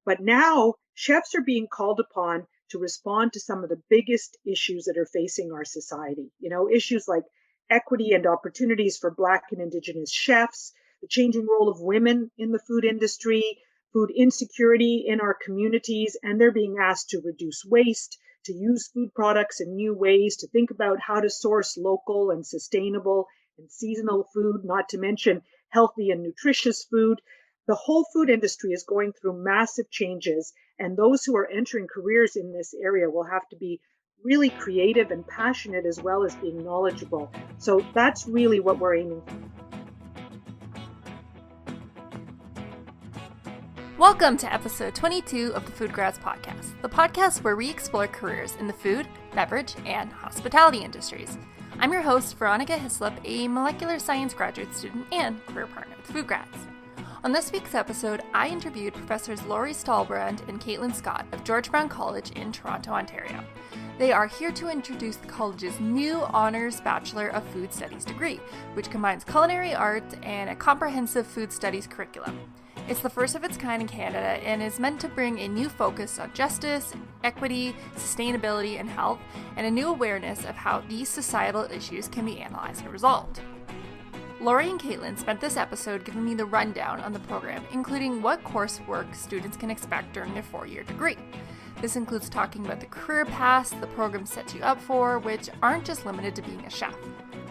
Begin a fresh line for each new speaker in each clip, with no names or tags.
But now chefs are being called upon to respond to some of the biggest issues that are facing our society. Issues like equity and opportunities for Black and Indigenous chefs, the changing role of women in the food industry, food insecurity in our communities, and they're being asked to reduce waste, to use food products in new ways, to think about how to source local and sustainable and seasonal food, not to mention healthy and nutritious food. The whole food industry is going through massive changes, and those who are entering careers in this area will have to be really creative and passionate as well as being knowledgeable. So that's really what we're aiming for.
Welcome to episode 22 of the FoodGrads Podcast, the podcast where we explore careers in the food, beverage, and hospitality industries. I'm your host, Veronica Hislop, a molecular science graduate student and career partner with FoodGrads. On this week's episode, I interviewed Professors Laurie Stahlbrand and Caitlin Scott of George Brown College in Toronto, Ontario. They are here to introduce the college's new Honours Bachelor of Food Studies degree, which combines culinary arts and a comprehensive food studies curriculum. It's the first of its kind in Canada and is meant to bring a new focus on justice, equity, sustainability, and health, and a new awareness of how these societal issues can be analyzed and resolved. Laurie and Caitlin spent this episode giving me the rundown on the program, including what coursework students can expect during their 4-year degree. This includes talking about the career paths the program sets you up for, which aren't just limited to being a chef.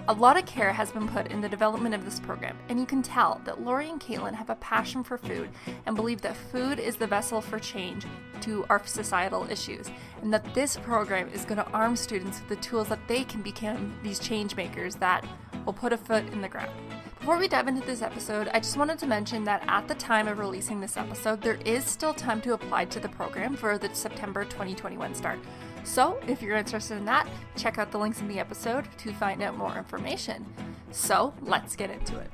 A lot of care has been put in the development of this program, and you can tell that Laurie and Caitlin have a passion for food and believe that food is the vessel for change to our societal issues, and that this program is going to arm students with the tools that they can become these change makers that will put a foot in the ground. Before we dive into this episode, I just wanted to mention that at the time of releasing this episode, there is still time to apply to the program for the September 2021 start. So if you're interested in that, check out the links in the episode to find out more information. So let's get into it.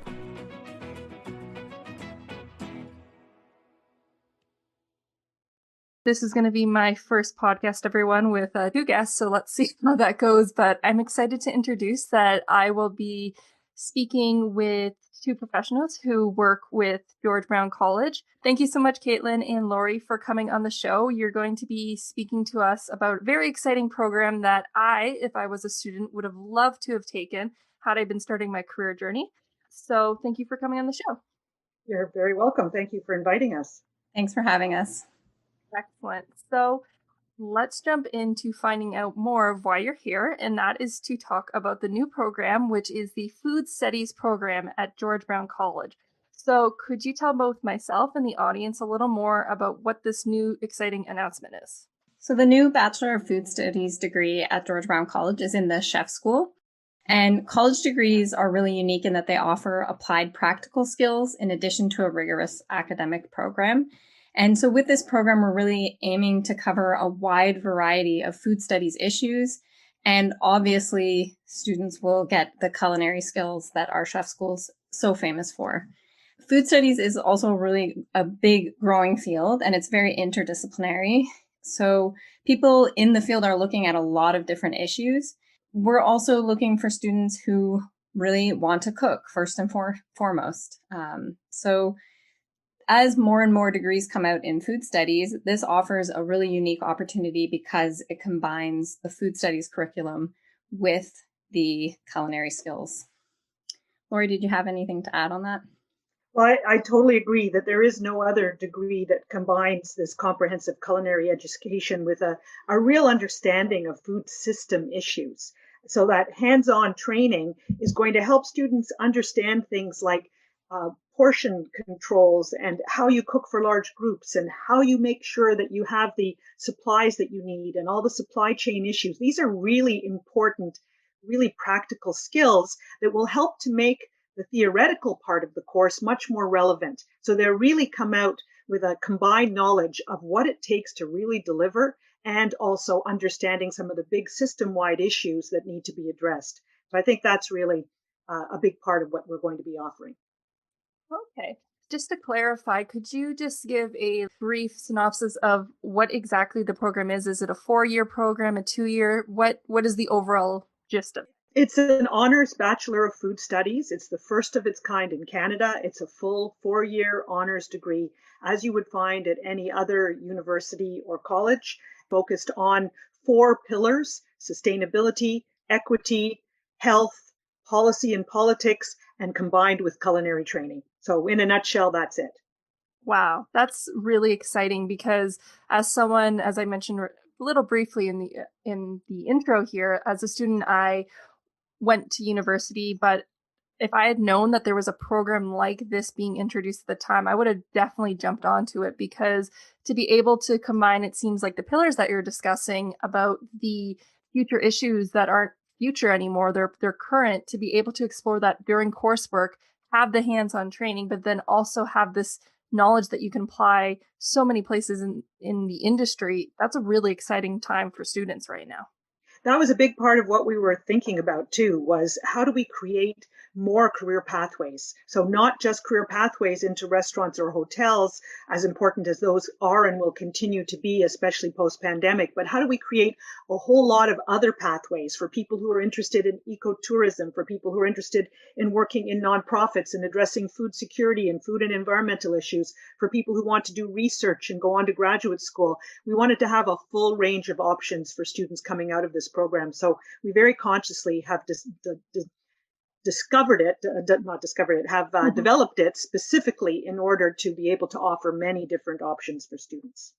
This is going to be my first podcast, everyone, with two guests, so let's see how that goes. But I'm excited to introduce that I will be speaking with two professionals who work with George Brown College. Thank you so much, Caitlin and Laurie, for coming on the show. You're going to be speaking to us about a very exciting program that I, if I was a student, would have loved to have taken had I been starting my career journey. So thank you for coming on the show.
You're very welcome. Thank you for inviting us.
Thanks for having us.
Excellent. So let's jump into finding out more of why you're here, and that is to talk about the new program, which is the Food Studies program at George Brown College. So could you tell both myself and the audience a little more about what this new exciting announcement is?
So the new Bachelor of Food Studies degree at George Brown College is in the chef school. And college degrees are really unique in that they offer applied practical skills in addition to a rigorous academic program. And so with this program, we're really aiming to cover a wide variety of food studies issues. And obviously, students will get the culinary skills that our chef school's so famous for. Food studies is also really a big growing field, and it's very interdisciplinary. So people in the field are looking at a lot of different issues. We're also looking for students who really want to cook first and foremost. So as more and more degrees come out in food studies, this offers a really unique opportunity because it combines the food studies curriculum with the culinary skills. Laurie, did you have anything to add on that?
Well, I totally agree that there is no other degree that combines this comprehensive culinary education with a real understanding of food system issues. So that hands-on training is going to help students understand things like portion controls and how you cook for large groups and how you make sure that you have the supplies that you need and all the supply chain issues. These are really important, really practical skills that will help to make the theoretical part of the course much more relevant. So they really come out with a combined knowledge of what it takes to really deliver and also understanding some of the big system-wide issues that need to be addressed. So I think that's really a big part of what we're going to be offering.
Okay. Just to clarify, could you just give a brief synopsis of what exactly the program is? Is it a 4-year program, a 2-year? What is the overall gist of it?
It's an honors Bachelor of Food Studies. It's the first of its kind in Canada. It's a full 4-year honors degree, as you would find at any other university or college, focused on 4 pillars: sustainability, equity, health, policy and politics, and combined with culinary training. So in a nutshell, that's it.
Wow, that's really exciting because as someone, as I mentioned a little briefly in the intro here, as a student, I went to university, but if I had known that there was a program like this being introduced at the time, I would have definitely jumped onto it because to be able to combine, it seems like the pillars that you're discussing about the future issues that aren't future anymore, they're current, to be able to explore that during coursework, have the hands-on training, but then also have this knowledge that you can apply so many places in the industry. That's a really exciting time for students right now.
That was a big part of what we were thinking about too, was how do we create more career pathways? So not just career pathways into restaurants or hotels, as important as those are and will continue to be, especially post-pandemic, but how do we create a whole lot of other pathways for people who are interested in ecotourism, for people who are interested in working in nonprofits and addressing food security and food and environmental issues, for people who want to do research and go on to graduate school. We wanted to have a full range of options for students coming out of this program. So we very consciously have developed it specifically in order to be able to offer many different options for students.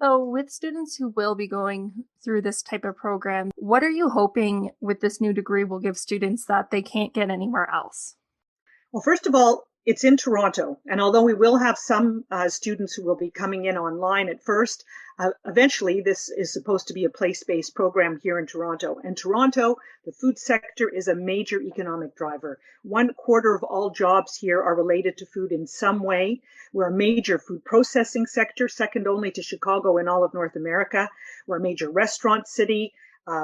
So with students who will be going through this type of program, what are you hoping with this new degree will give students that they can't get anywhere else?
Well, first of all, it's in Toronto. And although we will have some students who will be coming in online at first, eventually this is supposed to be a place-based program here in Toronto. And Toronto, the food sector is a major economic driver. 1/4 of all jobs here are related to food in some way. We're a major food processing sector, second only to Chicago in all of North America. We're a major restaurant city.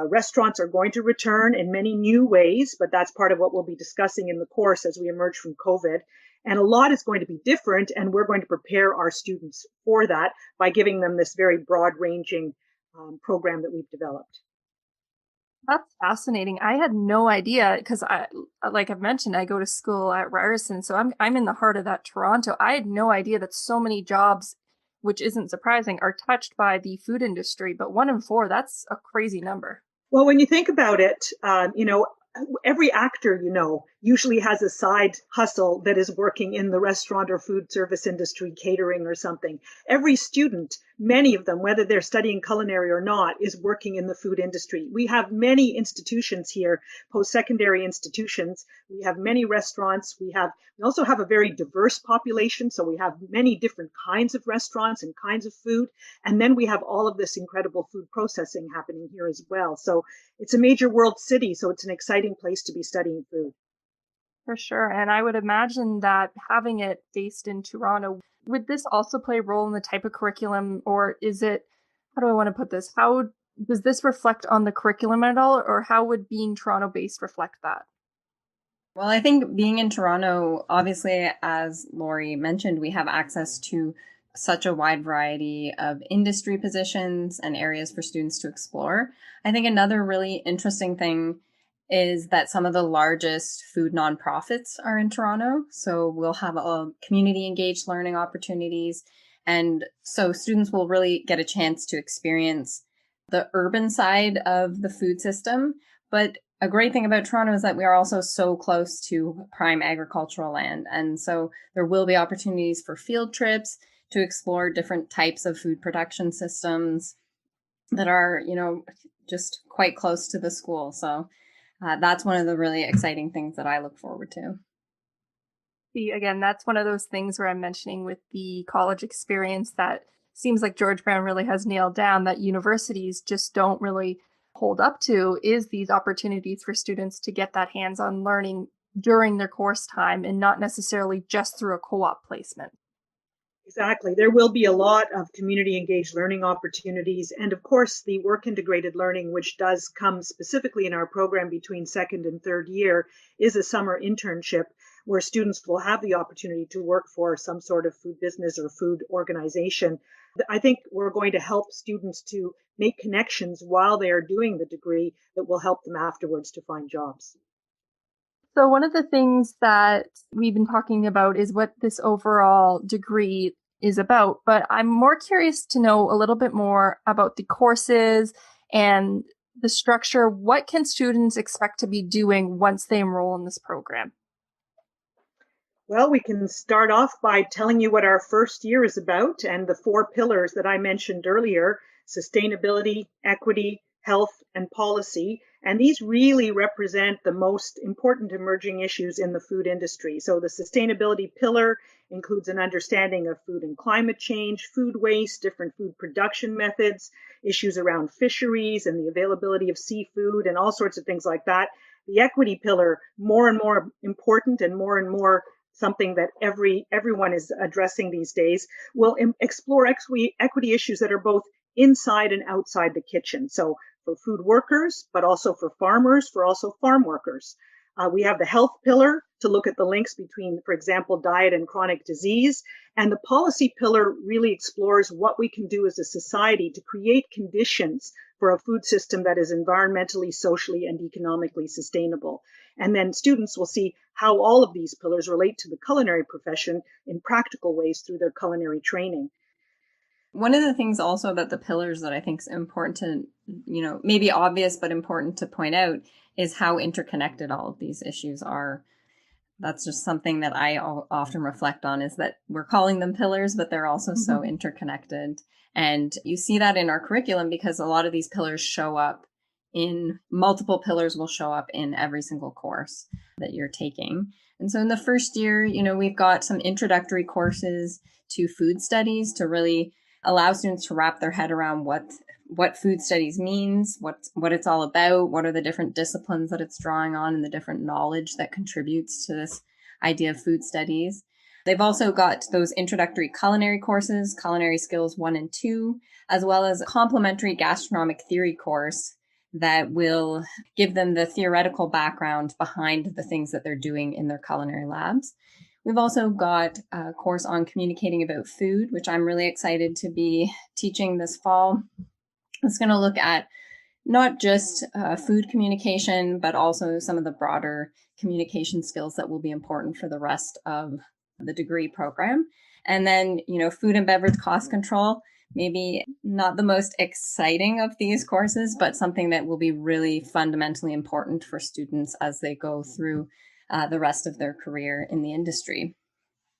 Restaurants are going to return in many new ways, but that's part of what we'll be discussing in the course as we emerge from COVID. And a lot is going to be different, and we're going to prepare our students for that by giving them this very broad-ranging program that we've developed.
That's fascinating. I had no idea because like I've mentioned, I go to school at Ryerson, so I'm in the heart of that Toronto. I had no idea that so many jobs, which isn't surprising, are touched by the food industry. But 1 in 4, that's a crazy number.
Well, when you think about it, every actor, usually has a side hustle that is working in the restaurant or food service industry, catering or something. Every student, many of them, whether they're studying culinary or not, is working in the food industry. We have many institutions here, post-secondary institutions. We have many restaurants. We also have a very diverse population. So we have many different kinds of restaurants and kinds of food. And then we have all of this incredible food processing happening here as well. So it's a major world city. So it's an exciting place to be studying food.
For sure. And I would imagine that having it based in Toronto, would this also play a role in the type of curriculum, or is it, how do I want to put this? How does this reflect on the curriculum at all, or how would being Toronto based reflect that?
Well, I think being in Toronto, obviously, as Lori mentioned, we have access to such a wide variety of industry positions and areas for students to explore. I think another really interesting thing is that some of the largest food nonprofits are in Toronto. So we'll have a community engaged learning opportunities. And so students will really get a chance to experience the urban side of the food system. But a great thing about Toronto is that we are also so close to prime agricultural land. And so there will be opportunities for field trips to explore different types of food production systems that are, just quite close to the school. So that's one of the really exciting things that I look forward to.
See, again, that's one of those things where I'm mentioning with the college experience that seems like George Brown really has nailed down that universities just don't really hold up to, is these opportunities for students to get that hands-on learning during their course time and not necessarily just through a co-op placement.
Exactly. There will be a lot of community engaged learning opportunities. And of course, the work integrated learning, which does come specifically in our program between second and third year, is a summer internship where students will have the opportunity to work for some sort of food business or food organization. I think we're going to help students to make connections while they are doing the degree that will help them afterwards to find jobs.
So one of the things that we've been talking about is what this overall degree is about, but I'm more curious to know a little bit more about the courses and the structure. What can students expect to be doing once they enroll in this program?
Well, we can start off by telling you what our first year is about and the 4 pillars that I mentioned earlier: sustainability, equity, health, and policy. And these really represent the most important emerging issues in the food industry. So the sustainability pillar includes an understanding of food and climate change, food waste, different food production methods, issues around fisheries and the availability of seafood, and all sorts of things like that. The equity pillar, more and more important and more something that everyone is addressing these days, will explore equity issues that are both inside and outside the kitchen. So for food workers, but also for farmers, for also farm workers. We have the health pillar to look at the links between, for example, diet and chronic disease. And the policy pillar really explores what we can do as a society to create conditions for a food system that is environmentally, socially, and economically sustainable. And then students will see how all of these pillars relate to the culinary profession in practical ways through their culinary training.
One of the things also about the pillars that I think is important to, maybe obvious, but important to point out is how interconnected all of these issues are. That's just something that I often reflect on, is that we're calling them pillars, but they're also so interconnected. And you see that in our curriculum because a lot of these pillars show up multiple pillars will show up in every single course that you're taking. And so in the first year, we've got some introductory courses to food studies to really allow students to wrap their head around what food studies means, what it's all about, what are the different disciplines that it's drawing on, and the different knowledge that contributes to this idea of food studies. They've also got those introductory culinary courses, Culinary Skills 1 and 2, as well as a complementary gastronomic theory course that will give them the theoretical background behind the things that they're doing in their culinary labs. We've also got a course on communicating about food, which I'm really excited to be teaching this fall. It's going to look at not just food communication, but also some of the broader communication skills that will be important for the rest of the degree program. And then, food and beverage cost control, maybe not the most exciting of these courses, but something that will be really fundamentally important for students as they go through the rest of their career in the industry.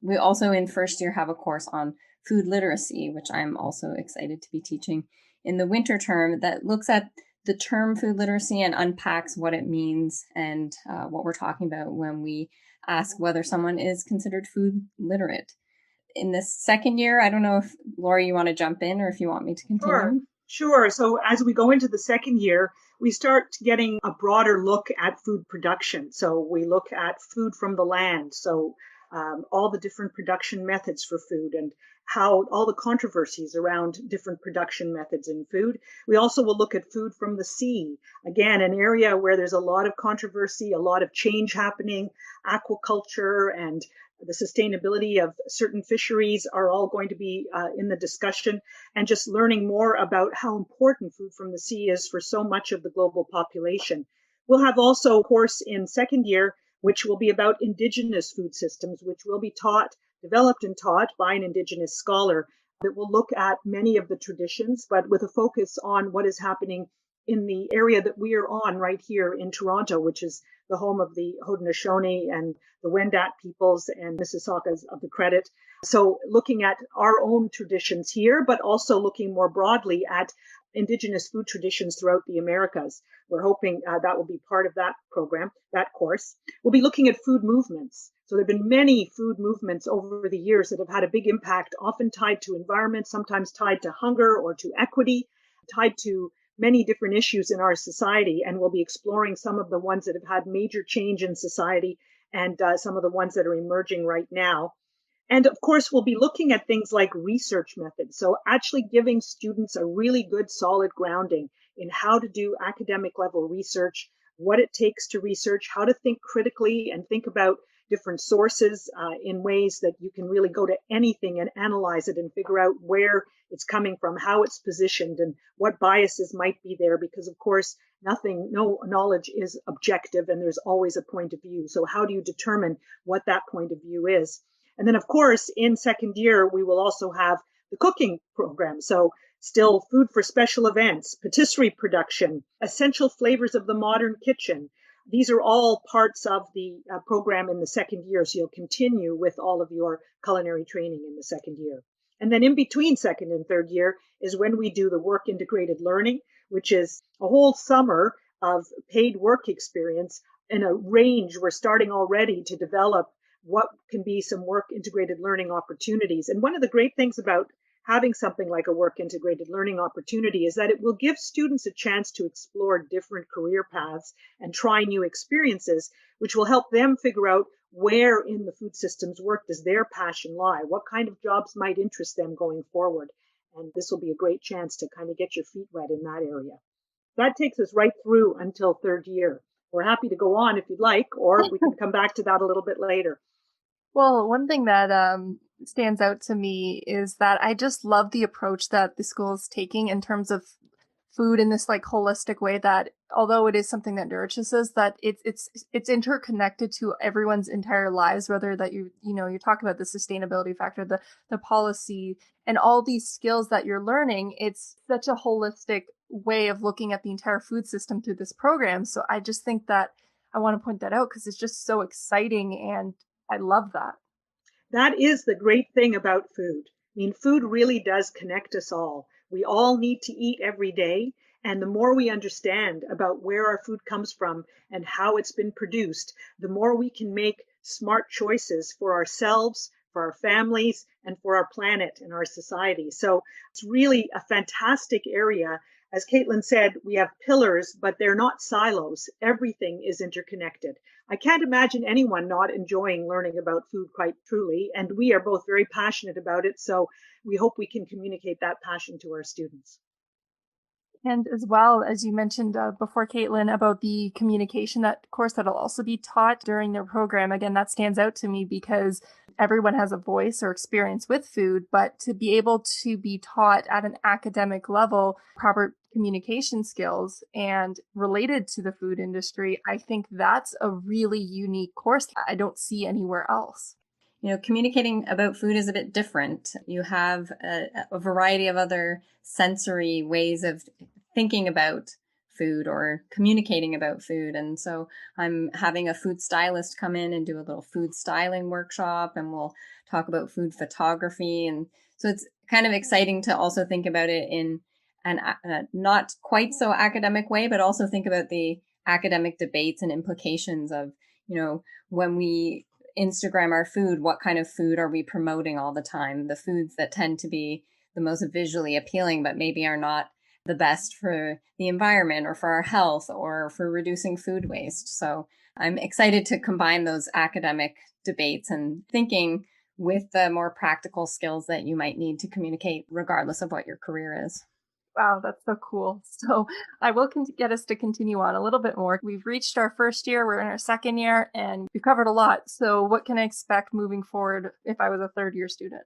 We also in first year have a course on food literacy, which I'm also excited to be teaching in the winter term, that looks at the term food literacy and unpacks what it means and what we're talking about when we ask whether someone is considered food literate. In the second year, I don't know if, Laura, you want to jump in or if you want me to continue.
Sure. So as we go into the second year, we start getting a broader look at food production. So we look at food from the land. So all the different production methods for food and how all the controversies around different production methods in food. We also will look at food from the sea. Again, an area where there's a lot of controversy, a lot of change happening. Aquaculture and the sustainability of certain fisheries are all going to be in the discussion, and just learning more about how important food from the sea is for so much of the global population. We'll have also a course in second year, which will be about Indigenous food systems, which will be developed and taught by an Indigenous scholar that will look at many of the traditions, but with a focus on what is happening in the area that we are on right here in Toronto, which is the home of the Haudenosaunee and the Wendat peoples and Mississaugas of the Credit. So looking at our own traditions here, but also looking more broadly at Indigenous food traditions throughout the Americas. We're hoping that will be part of that program, that course. We'll be looking at food movements. So there have been many food movements over the years that have had a big impact, often tied to environment, sometimes tied to hunger or to equity, tied to many different issues in our society. And we'll be exploring some of the ones that have had major change in society and some of the ones that are emerging right now. And of course, we'll be looking at things like research methods. So actually giving students a really good, solid grounding in how to do academic level research, what it takes to research, how to think critically and think about different sources in ways that you can really go to anything and analyze it and figure out where it's coming from, how it's positioned, and what biases might be there. Because, of course, no knowledge is objective, and there's always a point of view. So how do you determine what that point of view is? And then, of course, in second year, we will also have the cooking program. So still food for special events, patisserie production, essential flavors of the modern kitchen. These are all parts of the program in the second year. So you'll continue with all of your culinary training in the second year. And then in between second and third year is when we do the work integrated learning, which is a whole summer of paid work experience in a range. We're starting already to develop what can be some work integrated learning opportunities. And one of the great things about having something like a work integrated learning opportunity is that it will give students a chance to explore different career paths and try new experiences, which will help them figure out where in the food systems work does their passion lie, what kind of jobs might interest them going forward. And this will be a great chance to kind of get your feet wet in that area. That takes us right through until third year. We're happy to go on if you'd like, or we can come back to that a little bit later.
Well, one thing that stands out to me is that I just love the approach that the school is taking in terms of food in this like holistic way, that although it is something that nourishes us, that it's interconnected to everyone's entire lives, whether that you're talking about the sustainability factor, the policy, and all these skills that you're learning. It's such a holistic way of looking at the entire food system through this program. So I just think that I want to point that out because it's just so exciting, and I love that.
That is the great thing about food. I mean, food really does connect us all. We all need to eat every day. And the more we understand about where our food comes from and how it's been produced, the more we can make smart choices for ourselves, for our families, and for our planet and our society. So it's really a fantastic area. As Caitlin said, we have pillars, but they're not silos. Everything is interconnected. I can't imagine anyone not enjoying learning about food quite truly, and we are both very passionate about it. So we hope we can communicate that passion to our students.
And as well, as you mentioned before, Caitlin, about the communication, that course that'll also be taught during their program. Again, that stands out to me because everyone has a voice or experience with food, but to be able to be taught at an academic level, proper communication skills and related to the food industry, I think that's a really unique course that I don't see anywhere else.
Communicating about food is a bit different. You have a variety of other sensory ways of thinking about food or communicating about food. And so I'm having a food stylist come in and do a little food styling workshop, and we'll talk about food photography. And so it's kind of exciting to also think about it in an not quite so academic way, but also think about the academic debates and implications of, when we Instagram our food, what kind of food are we promoting all the time? The foods that tend to be the most visually appealing, but maybe are not the best for the environment or for our health or for reducing food waste. So I'm excited to combine those academic debates and thinking with the more practical skills that you might need to communicate regardless of what your career is.
Wow, that's so cool. So I will get us to continue on a little bit more. We've reached our first year, we're in our second year, and we've covered a lot. So what can I expect moving forward if I was a third year student?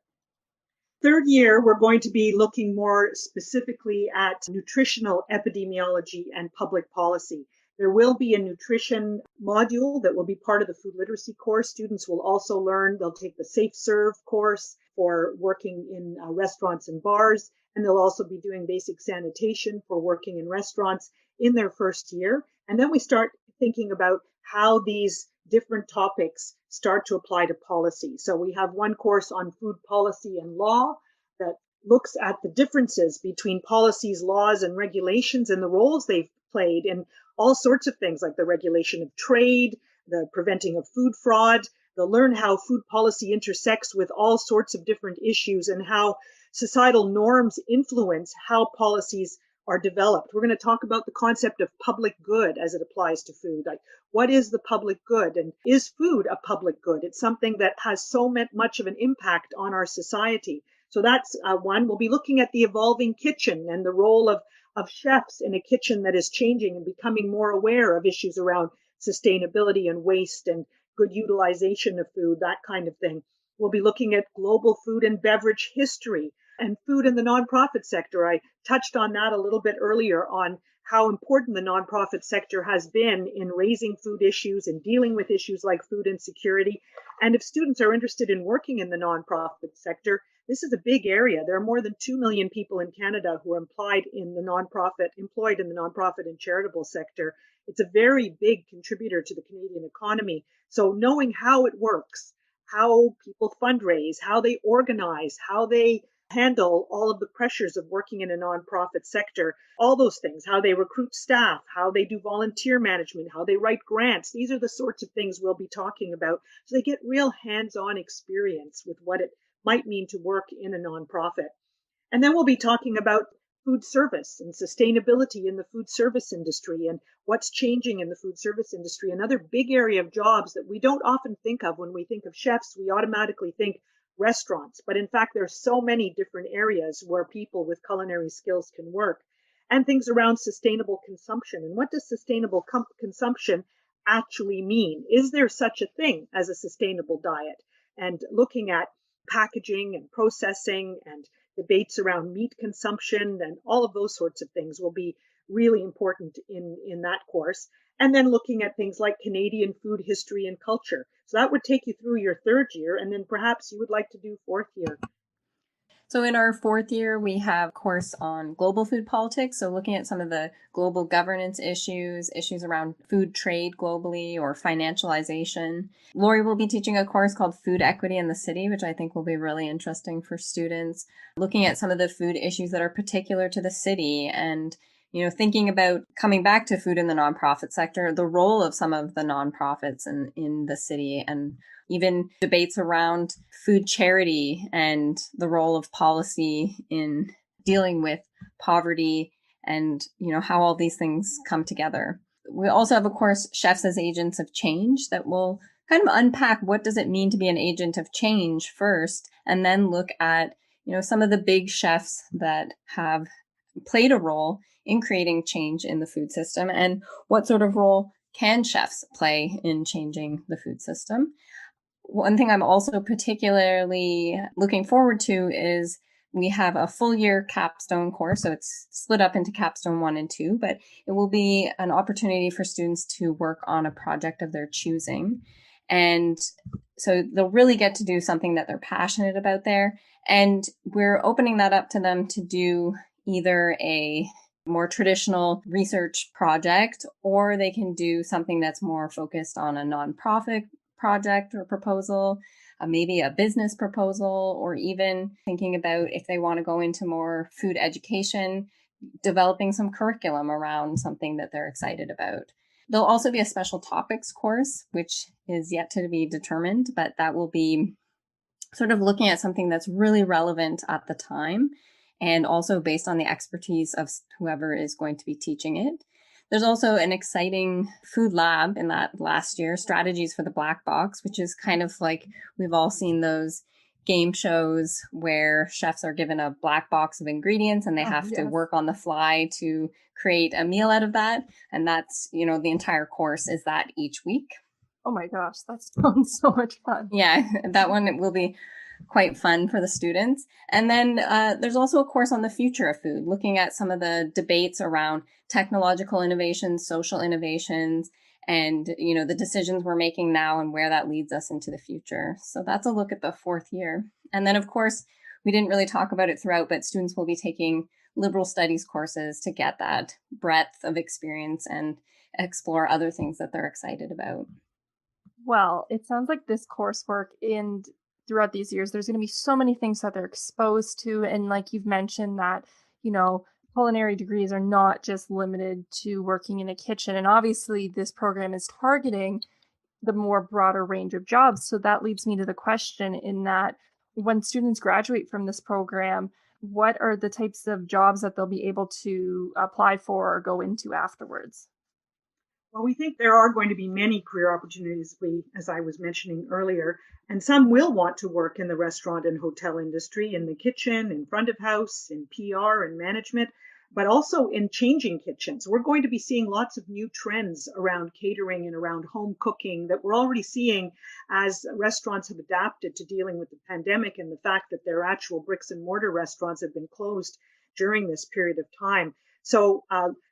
Third year, we're going to be looking more specifically at nutritional epidemiology and public policy. There will be a nutrition module that will be part of the food literacy course. Students will also learn, they'll take the Safe Serve course for working in restaurants and bars, and they'll also be doing basic sanitation for working in restaurants in their first year. And then we start thinking about how these different topics start to apply to policy. So we have one course on food policy and law that looks at the differences between policies, laws, and regulations and the roles they've played in all sorts of things like the regulation of trade, the preventing of food fraud. They'll learn how food policy intersects with all sorts of different issues and how societal norms influence how policies are developed. We're going to talk about the concept of public good as it applies to food. Like, what is the public good? And is food a public good? It's something that has so much of an impact on our society. So that's one. We'll be looking at the evolving kitchen and the role of chefs in a kitchen that is changing and becoming more aware of issues around sustainability and waste and good utilization of food, that kind of thing. We'll be looking at global food and beverage history and food in the nonprofit sector. I touched on that a little bit earlier on how important the nonprofit sector has been in raising food issues and dealing with issues like food insecurity. And if students are interested in working in the nonprofit sector, this is a big area. There are more than 2 million people in Canada who are employed in the nonprofit and charitable sector. It's a very big contributor to the Canadian economy. So knowing how it works, how people fundraise, how they organize, how they handle all of the pressures of working in a nonprofit sector, all those things, how they recruit staff, how they do volunteer management, how they write grants. These are the sorts of things we'll be talking about. So they get real hands-on experience with what it might mean to work in a nonprofit. And then we'll be talking about food service and sustainability in the food service industry and what's changing in the food service industry. Another big area of jobs that we don't often think of when we think of chefs, we automatically think restaurants. But in fact, there's so many different areas where people with culinary skills can work. And things around sustainable consumption. And what does sustainable consumption actually mean? Is there such a thing as a sustainable diet? And looking at packaging and processing and debates around meat consumption and all of those sorts of things will be really important in that course. And then looking at things like Canadian food history and culture. So that would take you through your third year, and then perhaps you would like to do fourth year.
So in our fourth year, we have a course on global food politics. So looking at some of the global governance issues around food trade globally or financialization. Lori will be teaching a course called Food Equity in the City, which I think will be really interesting for students. Looking at some of the food issues that are particular to the city and thinking about coming back to food in the nonprofit sector, the role of some of the nonprofits in the city, and even debates around food charity and the role of policy in dealing with poverty and, how all these things come together. We also have, of course, Chefs as Agents of Change that will kind of unpack what does it mean to be an agent of change first, and then look at, some of the big chefs that have played a role in creating change in the food system and what sort of role can chefs play in changing the food system. One thing I'm also particularly looking forward to is we have a full year capstone course. So it's split up into capstone 1 and 2, but it will be an opportunity for students to work on a project of their choosing. And so they'll really get to do something that they're passionate about there. And we're opening that up to them to do either a more traditional research project, or they can do something that's more focused on a nonprofit project or proposal, maybe a business proposal, or even thinking about if they want to go into more food education, developing some curriculum around something that they're excited about. There'll also be a special topics course, which is yet to be determined, but that will be sort of looking at something that's really relevant at the time and also based on the expertise of whoever is going to be teaching it. There's also an exciting food lab in that last year, Strategies for the Black Box, which is kind of like we've all seen those game shows where chefs are given a black box of ingredients and they have to work on the fly to create a meal out of that. And that's, the entire course is that each week.
Oh my gosh, that sounds so much fun.
Yeah, that one it will be quite fun for the students. And then there's also a course on the future of food, looking at some of the debates around technological innovations, social innovations, and, the decisions we're making now and where that leads us into the future. So that's a look at the fourth year. And then, of course, we didn't really talk about it throughout, but students will be taking liberal studies courses to get that breadth of experience and explore other things that they're excited about.
Well, it sounds like this coursework throughout these years, there's going to be so many things that they're exposed to. And like you've mentioned that, culinary degrees are not just limited to working in a kitchen. And obviously this program is targeting the more broader range of jobs. So that leads me to the question in that when students graduate from this program, what are the types of jobs that they'll be able to apply for or go into afterwards?
Well, we think there are going to be many career opportunities, as I was mentioning earlier, and some will want to work in the restaurant and hotel industry, in the kitchen, in front of house, in PR and management. but also in changing kitchens. We're going to be seeing lots of new trends around catering and around home cooking that we're already seeing as restaurants have adapted to dealing with the pandemic and the fact that their actual bricks and mortar restaurants have been closed during this period of time. So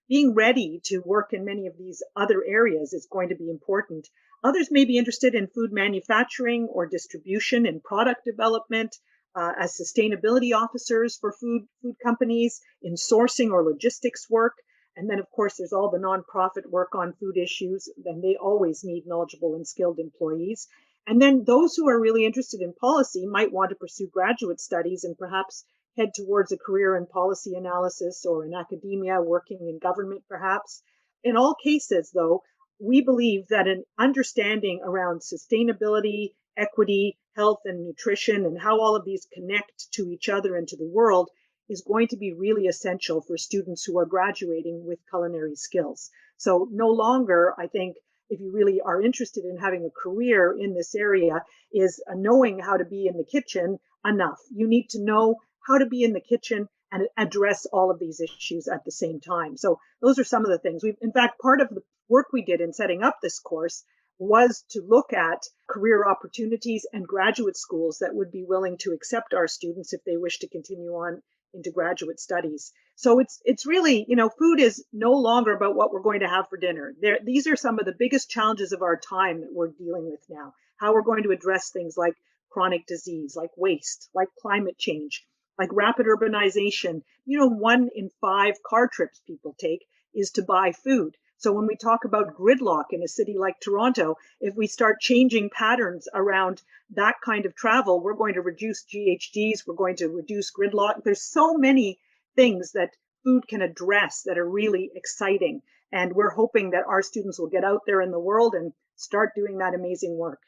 being ready to work in many of these other areas is going to be important. Others may be interested in food manufacturing or distribution and product development, as sustainability officers for food companies, in sourcing or logistics work. And then, of course, there's all the nonprofit work on food issues, and they always need knowledgeable and skilled employees. And then those who are really interested in policy might want to pursue graduate studies and perhaps head towards a career in policy analysis or in academia, working in government perhaps. In all cases, though, we believe that an understanding around sustainability, equity, health, and nutrition, and how all of these connect to each other and to the world is going to be really essential for students who are graduating with culinary skills. So no longer, I think, if you really are interested in having a career in this area, is knowing how to be in the kitchen enough. You need to know how to be in the kitchen and address all of these issues at the same time. So those are some of the things. In fact, part of the work we did in setting up this course was to look at career opportunities and graduate schools that would be willing to accept our students if they wish to continue on into graduate studies. So it's really, food is no longer about what we're going to have for dinner. These are some of the biggest challenges of our time that we're dealing with now. How we're going to address things like chronic disease, like waste, like climate change, like rapid urbanization. 1 in 5 car trips people take is to buy food. So when we talk about gridlock in a city like Toronto, if we start changing patterns around that kind of travel, we're going to reduce GHGs, we're going to reduce gridlock. There's so many things that food can address that are really exciting. And we're hoping that our students will get out there in the world and start doing that amazing work.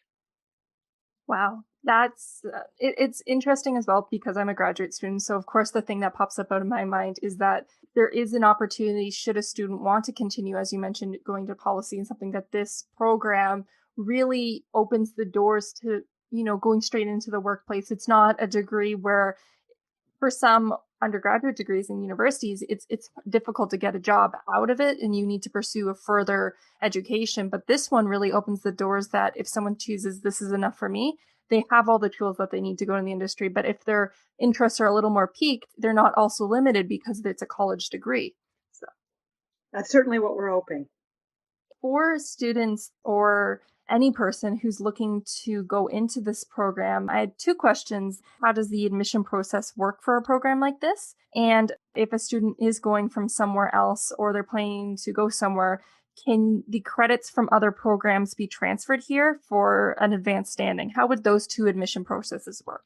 Wow. That's it's interesting as well because I'm a graduate student. So of course, the thing that pops up out of my mind is that there is an opportunity should a student want to continue, as you mentioned, going to policy, and something that this program really opens the doors to, going straight into the workplace. It's not a degree where for some undergraduate degrees in universities, it's difficult to get a job out of it and you need to pursue a further education. But this one really opens the doors that if someone chooses this is enough for me, they have all the tools that they need to go in the industry. But if their interests are a little more piqued, they're not also limited because it's a college degree. So
that's certainly what we're hoping.
For students or any person who's looking to go into this program, I had 2 questions. How does the admission process work for a program like this? And if a student is going from somewhere else or they're planning to go somewhere, can the credits from other programs be transferred here for an advanced standing? How would those 2 admission processes work?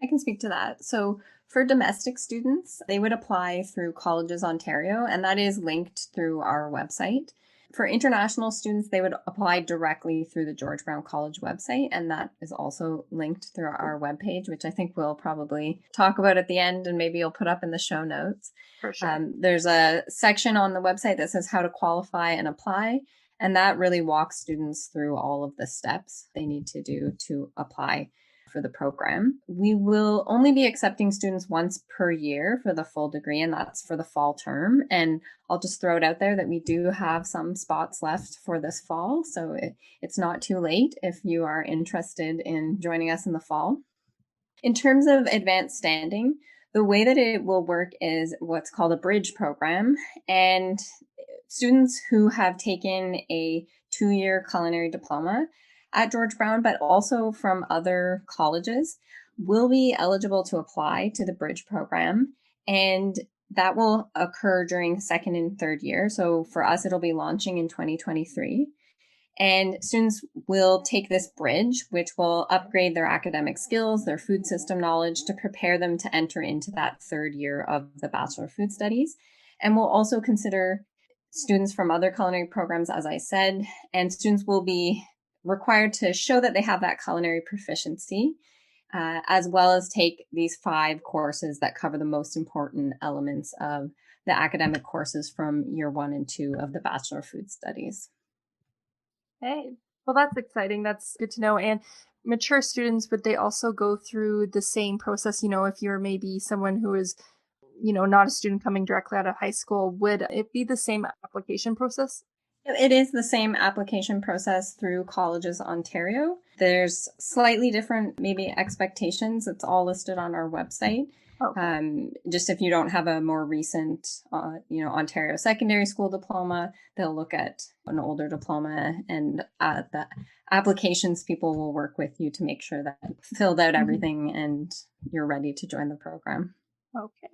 I can speak to that. So for domestic students, they would apply through Colleges Ontario, and that is linked through our website. For international students, they would apply directly through the George Brown College website, and that is also linked through our webpage, which I think we'll probably talk about at the end and maybe you'll put up in the show notes.
For sure.
There's a section on the website that says how to qualify and apply, and that really walks students through all of the steps they need to do to apply for the program. We will only be accepting students once per year for the full degree, and that's for the fall term. And I'll just throw it out there that we do have some spots left for this fall, so it's not too late if you are interested in joining us in the fall. In terms of advanced standing, the way that it will work is what's called a bridge program, and students who have taken a 2-year culinary diploma at George Brown, but also from other colleges, will be eligible to apply to the bridge program. And that will occur during 2nd and 3rd year. So for us, it'll be launching in 2023. And students will take this bridge, which will upgrade their academic skills, their food system knowledge to prepare them to enter into that 3rd year of the Bachelor of Food Studies. And we'll also consider students from other culinary programs, as I said, and students will be required to show that they have that culinary proficiency, as well as take these 5 courses that cover the most important elements of the academic courses from year 1 and 2 of the Bachelor of Food Studies.
Hey, well, that's exciting. That's good to know. And mature students, would they also go through the same process? If you're maybe someone who is not a student coming directly out of high school, would it be the same application process?
It is the same application process through Colleges Ontario. There's slightly different maybe expectations. It's all listed on our website.
Okay.
Just if you don't have a more recent, Ontario secondary school diploma, they'll look at an older diploma, and the applications people will work with you to make sure that you've filled out everything and you're ready to join the program.
Okay.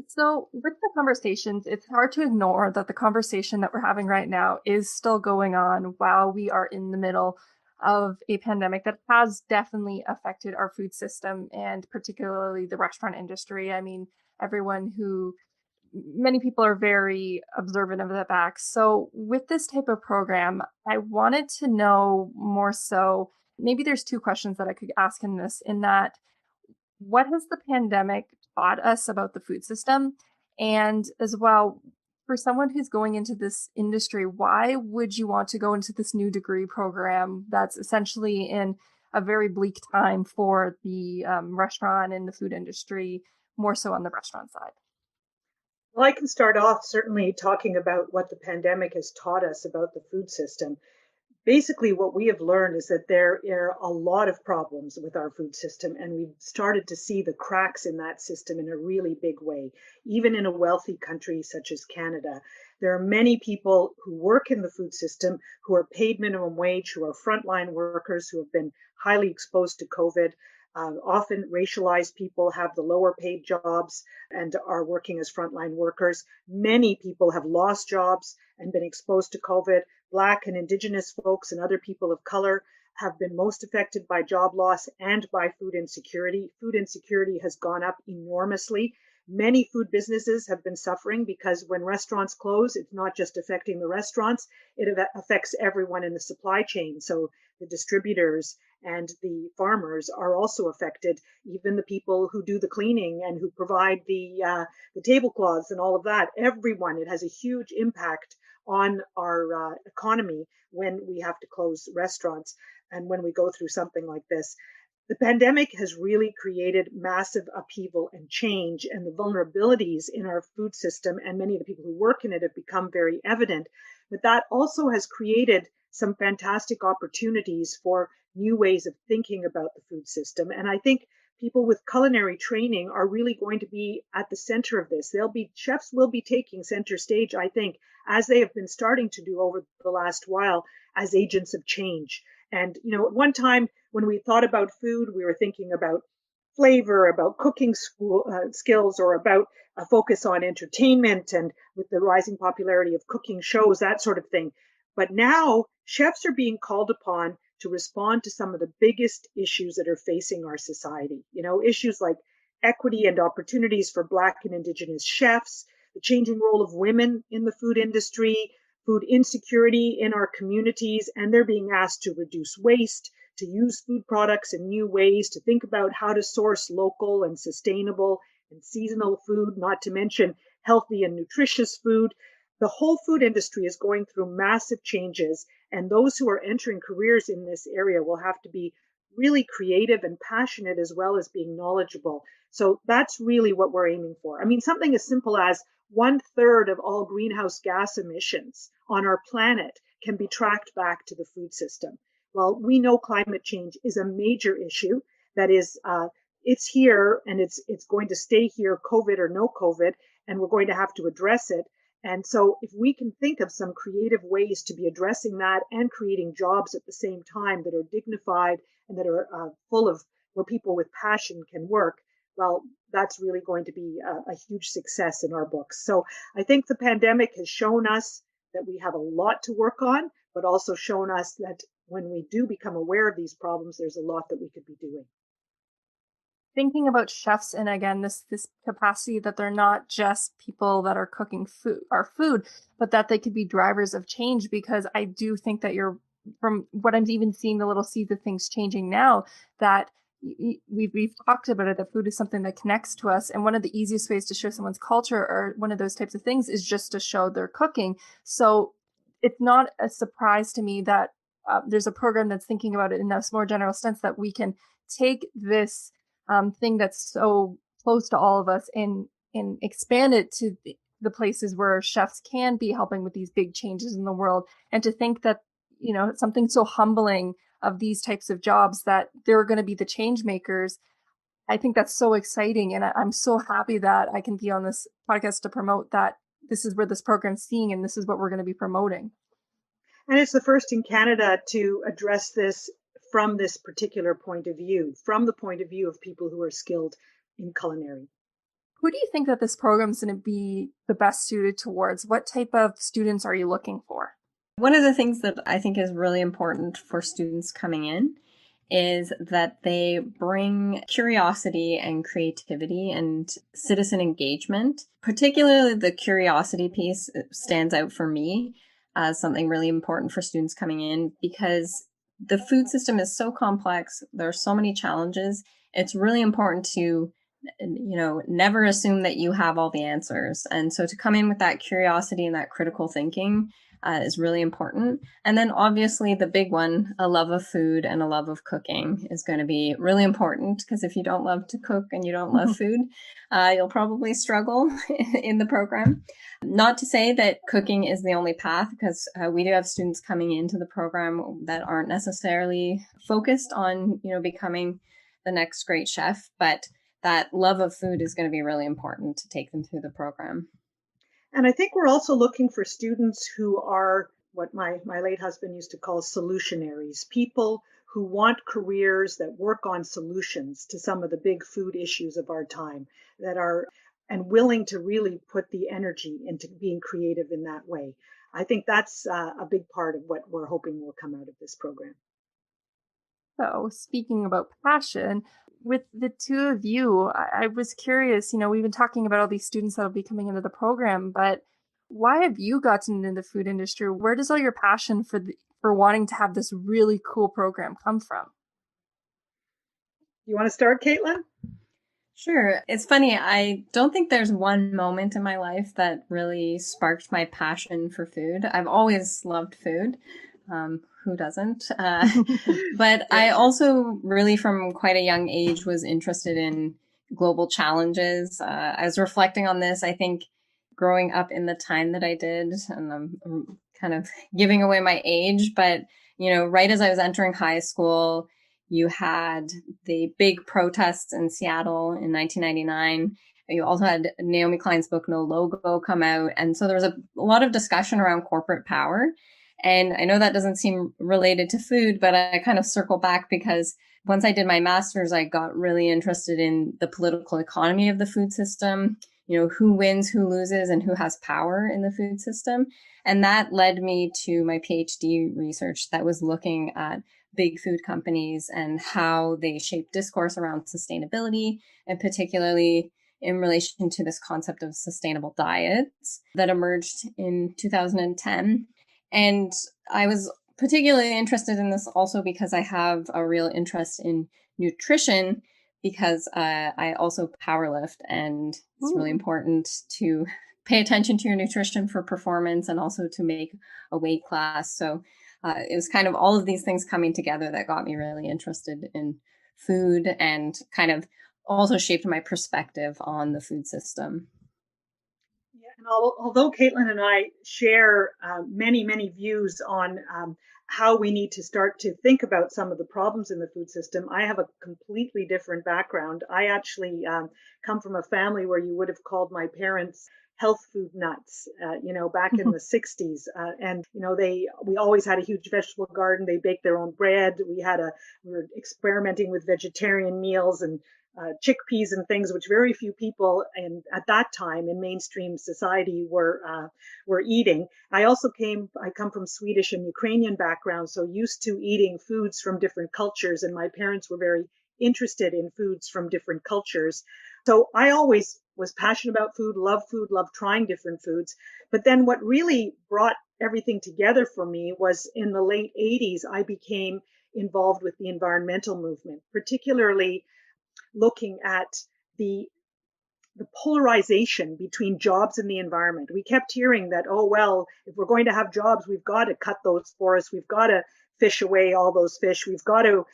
So with the conversations, it's hard to ignore that the conversation that we're having right now is still going on while we are in the middle of a pandemic that has definitely affected our food system and particularly the restaurant industry. I mean, many people are very observant of the facts. So with this type of program, I wanted to know more so, maybe there's two questions that I could ask in that what has the pandemic taught us about the food system? And as well, for someone who's going into this industry, why would you want to go into this new degree program that's essentially in a very bleak time for the restaurant and the food industry, more so on the restaurant side?
Well, I can start off certainly talking about what the pandemic has taught us about the food system. Basically, what we have learned is that there are a lot of problems with our food system, and we've started to see the cracks in that system in a really big way. Even in a wealthy country such as Canada, there are many people who work in the food system who are paid minimum wage, who are frontline workers, who have been highly exposed to COVID. Often racialized people have the lower paid jobs and are working as frontline workers. Many people have lost jobs and been exposed to COVID. Black and Indigenous folks and other people of color have been most affected by job loss and by food insecurity. Food insecurity has gone up enormously. Many food businesses have been suffering because when restaurants close, it's not just affecting the restaurants, it affects everyone in the supply chain. So the distributors and the farmers are also affected, even the people who do the cleaning and who provide the tablecloths and all of that. Everyone, it has a huge impact on our economy when we have to close restaurants and when we go through something like this. The pandemic has really created massive upheaval and change, and the vulnerabilities in our food system and many of the people who work in it have become very evident. But that also has created some fantastic opportunities for new ways of thinking about the food system. And I think people with culinary training are really going to be at the center of this. Chefs will be taking center stage, I think, as they have been starting to do over the last while, as agents of change. And, at one time when we thought about food, we were thinking about flavor, about cooking skills, or about a focus on entertainment and with the rising popularity of cooking shows, that sort of thing. But now chefs are being called upon to respond to some of the biggest issues that are facing our society. Issues like equity and opportunities for Black and Indigenous chefs, the changing role of women in the food industry, food insecurity in our communities, and they're being asked to reduce waste, to use food products in new ways, to think about how to source local and sustainable and seasonal food, not to mention healthy and nutritious food. The whole food industry is going through massive changes, and those who are entering careers in this area will have to be really creative and passionate as well as being knowledgeable. So that's really what we're aiming for. I mean, something as simple as 1/3 of all greenhouse gas emissions on our planet can be tracked back to the food system. Well, we know climate change is a major issue that is, it's here and it's going to stay here, COVID or no COVID, and we're going to have to address it. And so if we can think of some creative ways to be addressing that and creating jobs at the same time that are dignified and that are full of where people with passion can work, well, that's really going to be a huge success in our books. So I think the pandemic has shown us that we have a lot to work on, but also shown us that when we do become aware of these problems, there's a lot that we could be doing.
Thinking about chefs and again this capacity that they're not just people that are cooking food, but that they could be drivers of change, because I do think that from what I'm even seeing the little seeds of things changing now, that we've talked about it, that food is something that connects to us, and one of the easiest ways to show someone's culture or one of those types of things is just to show their cooking. So it's not a surprise to me that there's a program that's thinking about it in a more general sense, that we can take this thing that's so close to all of us and and expand it to the places where chefs can be helping with these big changes in the world. And to think that, something so humbling of these types of jobs, that they're going to be the change makers. I think that's so exciting. And I'm so happy that I can be on this podcast to promote that this is where this program's seeing, and this is what we're going to be promoting.
And it's the first in Canada to address this from this particular point of view, from the point of view of people who are skilled in culinary.
Who do you think that this program is going to be the best suited towards? What type of students are you looking for?
One of the things that I think is really important for students coming in is that they bring curiosity and creativity and citizen engagement. Particularly the curiosity piece stands out for me as something really important for students coming in, because the food system is so complex. There are so many challenges. It's really important to never assume that you have all the answers. And so to come in with that curiosity and that critical thinking is really important. And then obviously the big one, a love of food and a love of cooking, is going to be really important, because if you don't love to cook and you don't love food, you'll probably struggle in the program. Not to say that cooking is the only path, because we do have students coming into the program that aren't necessarily focused on, becoming the next great chef, but that love of food is going to be really important to take them through the program.
And I think we're also looking for students who are what my late husband used to call solutionaries, people who want careers that work on solutions to some of the big food issues of our time, that are and willing to really put the energy into being creative in that way. I think that's a big part of what we're hoping will come out of this program.
So speaking about passion, with the two of you, I was curious, we've been talking about all these students that will be coming into the program, but why have you gotten into the food industry? Where does all your passion for wanting to have this really cool program come from?
You want to start, Caitlin?
Sure. It's funny. I don't think there's one moment in my life that really sparked my passion for food. I've always loved food. Who doesn't? But I also really from quite a young age was interested in global challenges. I was reflecting on this. I think growing up in the time that I did, and I'm kind of giving away my age, but, right as I was entering high school, you had the big protests in Seattle in 1999. You also had Naomi Klein's book, No Logo, come out. And so there was a lot of discussion around corporate power. And I know that doesn't seem related to food, but I kind of circle back because once I did my master's, I got really interested in the political economy of the food system, who wins, who loses, and who has power in the food system. And that led me to my PhD research that was looking at big food companies and how they shape discourse around sustainability, and particularly in relation to this concept of sustainable diets that emerged in 2010. And I was particularly interested in this also because I have a real interest in nutrition, because I also powerlift, and it's really important to pay attention to your nutrition for performance and also to make a weight class. So it was kind of all of these things coming together that got me really interested in food and kind of also shaped my perspective on the food system.
Yeah, and although Caitlin and I share many, many views on how we need to start to think about some of the problems in the food system, I have a completely different background. I actually come from a family where you would have called my parents health food nuts, back in the 60s. And, we always had a huge vegetable garden. They baked their own bread. We were experimenting with vegetarian meals and chickpeas and things, which very few people at that time in mainstream society were eating. I come from Swedish and Ukrainian background, so used to eating foods from different cultures, and my parents were very interested in foods from different cultures. So I always was passionate about food, loved trying different foods. But then what really brought everything together for me was in the late 80s, I became involved with the environmental movement, particularly looking at the polarization between jobs and the environment. We kept hearing that, oh, well, if we're going to have jobs, we've got to cut those forests. We've got to fish away all those fish. We've got to,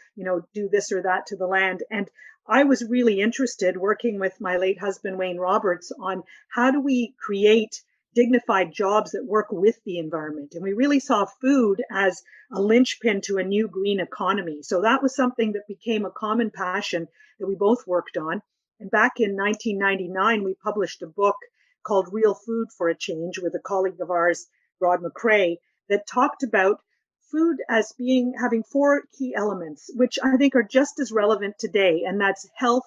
do this or that to the land. And I was really interested working with my late husband, Wayne Roberts, on how do we create dignified jobs that work with the environment. And we really saw food as a linchpin to a new green economy. So that was something that became a common passion that we both worked on. And back in 1999, we published a book called Real Food for a Change with a colleague of ours, Rod McRae, that talked about food as having 4 key elements, which I think are just as relevant today. And that's health,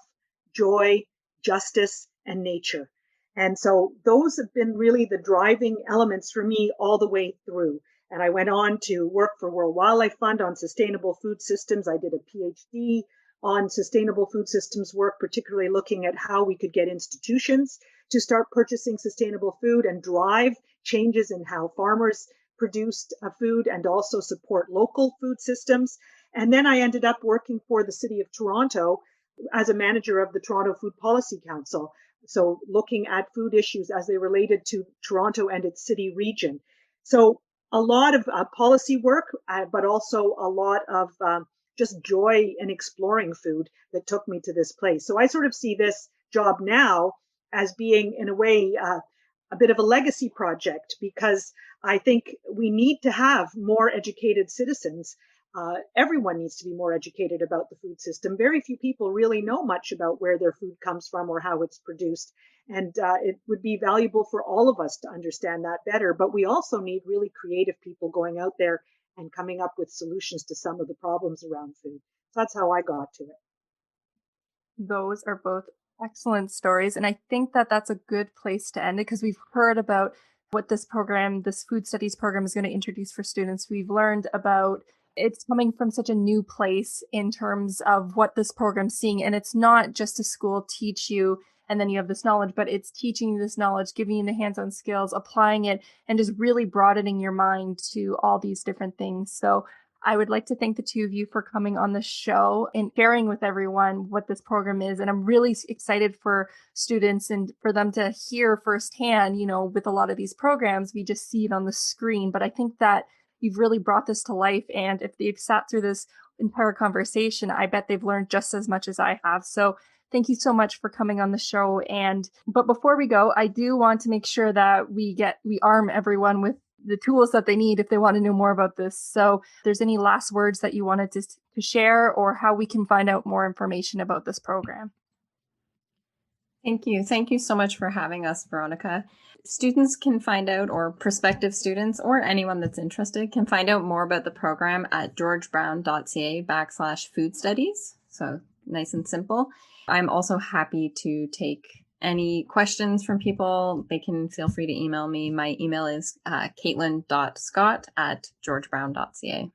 joy, justice, and nature. And so those have been really the driving elements for me all the way through. And I went on to work for World Wildlife Fund on sustainable food systems. I did a PhD on sustainable food systems work, particularly looking at how we could get institutions to start purchasing sustainable food and drive changes in how farmers produced food and also support local food systems. And then I ended up working for the City of Toronto as a manager of the Toronto Food Policy Council. So looking at food issues as they related to Toronto and its city region. So a lot of policy work, but also a lot of just joy in exploring food that took me to this place. So I sort of see this job now as being, in a way, a bit of a legacy project, because I think we need to have more educated citizens. Everyone needs to be more educated about the food system. Very few people really know much about where their food comes from or how it's produced. And it would be valuable for all of us to understand that better. But we also need really creative people going out there and coming up with solutions to some of the problems around food. So that's how I got to it.
Those are both excellent stories. And I think that that's a good place to end it, because we've heard about what this program, this food studies program, is going to introduce for students. We've learned about it's coming from such a new place in terms of what this program's seeing. And it's not just a school teach you and then you have this knowledge, but it's teaching you this knowledge, giving you the hands-on skills, applying it, and just really broadening your mind to all these different things. So I would like to thank the two of you for coming on the show and sharing with everyone what this program is. And I'm really excited for students and for them to hear firsthand, with a lot of these programs, we just see it on the screen. But I think that you've really brought this to life. And if they've sat through this entire conversation, I bet they've learned just as much as I have. So thank you so much for coming on the show. But before we go, I do want to make sure that we arm everyone with the tools that they need if they want to know more about this. So if there's any last words that you wanted to share, or how we can find out more information about this program.
Thank you. Thank you so much for having us, Veronica. Students can find out, or prospective students, or anyone that's interested, can find out more about the program at georgebrown.ca/food studies. So nice and simple. I'm also happy to take any questions from people. They can feel free to email me. My email is caitlin.scott@georgebrown.ca.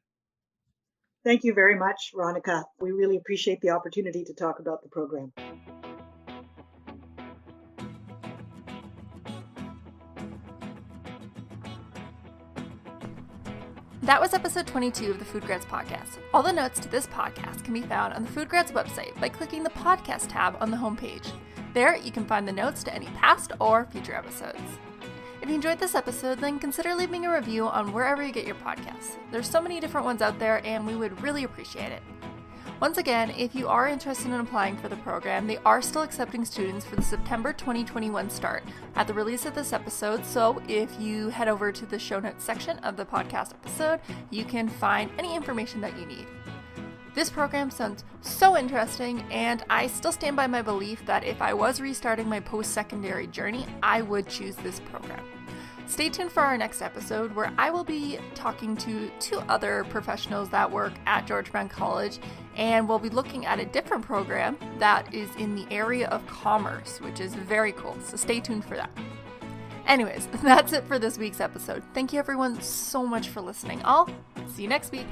Thank you very much, Veronica. We really appreciate the opportunity to talk about the program.
That was episode 22 of the FoodGrads Podcast. All the notes to this podcast can be found on the FoodGrads website by clicking the podcast tab on the homepage. There, you can find the notes to any past or future episodes. If you enjoyed this episode, then consider leaving a review on wherever you get your podcasts. There's so many different ones out there, and we would really appreciate it. Once again, if you are interested in applying for the program, they are still accepting students for the September 2021 start at the release of this episode. So if you head over to the show notes section of the podcast episode, you can find any information that you need. This program sounds so interesting, and I still stand by my belief that if I was restarting my post-secondary journey, I would choose this program. Stay tuned for our next episode, where I will be talking to 2 other professionals that work at George Brown College, and we'll be looking at a different program that is in the area of commerce, which is very cool. So stay tuned for that. Anyways, that's it for this week's episode. Thank you everyone so much for listening. I'll see you next week.